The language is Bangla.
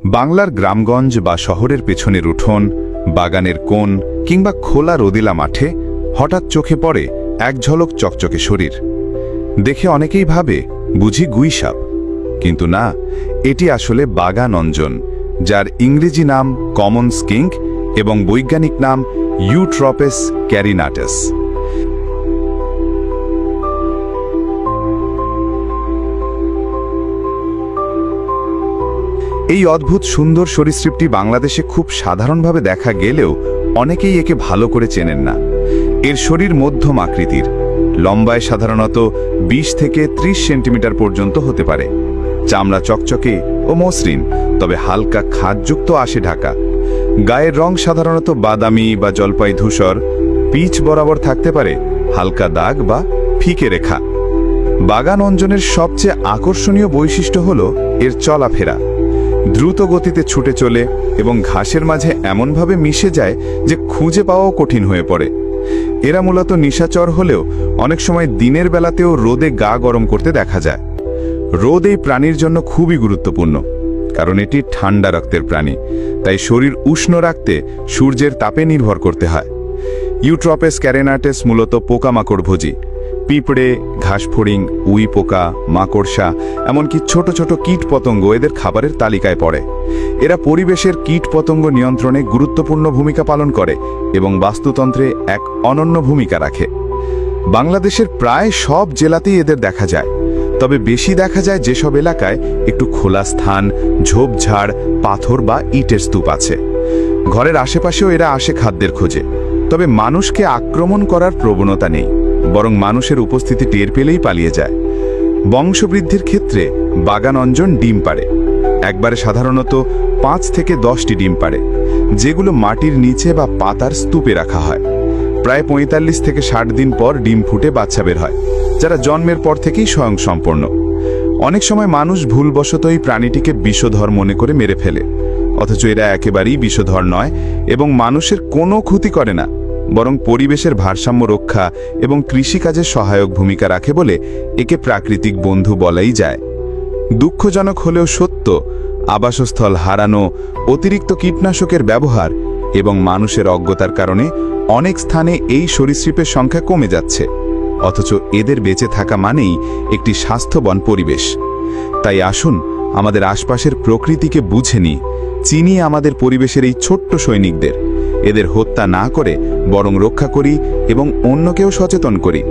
বাংলার গ্রামগঞ্জ বা শহরের পেছনের উঠোন, বাগানের কোণ কিংবা খোলা রোদেলা মাঠে হঠাৎ চোখে পড়ে এক ঝলক চকচকে শরীর। দেখে অনেকেই ভাবে বুঝি গুইসাপ, কিন্তু না, এটি আসলে বাগান অঞ্জন, যার ইংরেজি নাম কমন স্কিঙ্ক এবং বৈজ্ঞানিক নাম ইউট্রপেস ক্যারিনাটাস। এই অদ্ভুত সুন্দর সরীসৃপটি বাংলাদেশে খুব সাধারণভাবে দেখা গেলেও অনেকেই একে ভালো করে চেনেন না। এর শরীর মধ্যম আকৃতির, লম্বায় সাধারণত 20 থেকে 30 সেন্টিমিটার পর্যন্ত হতে পারে। চামড়া চকচকে ও মসৃণ, তবে হালকা খাদযুক্ত আঁশে ঢাকা। গায়ের রং সাধারণত বাদামি বা জলপাই ধূসর, পিচ বরাবর থাকতে পারে হালকা দাগ বা ফিকে রেখা। বাগান অঞ্জনের সবচেয়ে আকর্ষণীয় বৈশিষ্ট্য হল এর চলাফেরা। দ্রুত গতিতে ছুটে চলে এবং ঘাসের মাঝে এমনভাবে মিশে যায় যে খুঁজে পাওয়াও কঠিন হয়ে পড়ে। এরা মূলত নিশাচর হলেও অনেক সময় দিনের বেলাতেও রোদে গা গরম করতে দেখা যায়। রোদ এই প্রাণীর জন্য খুবই গুরুত্বপূর্ণ, কারণ এটি ঠান্ডা রক্তের প্রাণী, তাই শরীর উষ্ণ রাখতে সূর্যের তাপে নির্ভর করতে হয়। ইউট্রপেস ক্যারিনাটাস মূলত পোকামাকড়ভোজী। পিঁপড়ে, ঘাসফড়িং, উই পোকা, মাকড়সা, এমনকি ছোট ছোট কীট পতঙ্গ এদের খাবারের তালিকায় পড়ে। এরা পরিবেশের কীট পতঙ্গ নিয়ন্ত্রণে গুরুত্বপূর্ণ ভূমিকা পালন করে এবং বাস্তুতন্ত্রে এক অনন্য ভূমিকা রাখে। বাংলাদেশের প্রায় সব জেলাতেই এদের দেখা যায়, তবে বেশি দেখা যায় যেসব এলাকায় একটু খোলা স্থান, ঝোপঝাড়, পাথর বা ইটের স্তূপ আছে। ঘরের আশেপাশেও এরা আসে খাদ্যের খোঁজে, তবে মানুষকে আক্রমণ করার প্রবণতা নেই, বরং মানুষের উপস্থিতি টের পেলেই পালিয়ে যায়। বংশবৃদ্ধির ক্ষেত্রে বাগান অঞ্জন ডিম পাড়ে। একবারে সাধারণত 5 থেকে 10টি ডিম পাড়ে, যেগুলো মাটির নিচে বা পাতার স্তূপে রাখা হয়। প্রায় 45 থেকে 60 দিন পর ডিম ফুটে বাচ্চা বের হয়, যারা জন্মের পর থেকেই স্বয়ংসম্পূর্ণ। অনেক সময় মানুষ ভুলবশত এই প্রাণীটিকে বিষধর মনে করে মেরে ফেলে, অথচ এরা একেবারেই বিষধর নয় এবং মানুষের কোনো ক্ষতি করে না, বরং পরিবেশের ভারসাম্য রক্ষা এবং কৃষিকাজে সহায়ক ভূমিকা রাখে বলে একে প্রাকৃতিক বন্ধু বলাই যায়। দুঃখজনক হলেও সত্য, আবাসস্থল হারানো, অতিরিক্ত কীটনাশকের ব্যবহার এবং মানুষের অজ্ঞতার কারণে অনেক স্থানে এই সরীসৃপের সংখ্যা কমে যাচ্ছে, অথচ এদের বেঁচে থাকা মানেই একটি স্বাস্থ্যবান পরিবেশ। তাই আসুন আমাদের আশপাশের প্রকৃতিকে বুঝে নিই, চিনি আমাদের পরিবেশের এই ছোট্ট সৈনিকদের। এদের হত্যা না করে বরং রক্ষা করি এবং অন্যকেও সচেতন করি।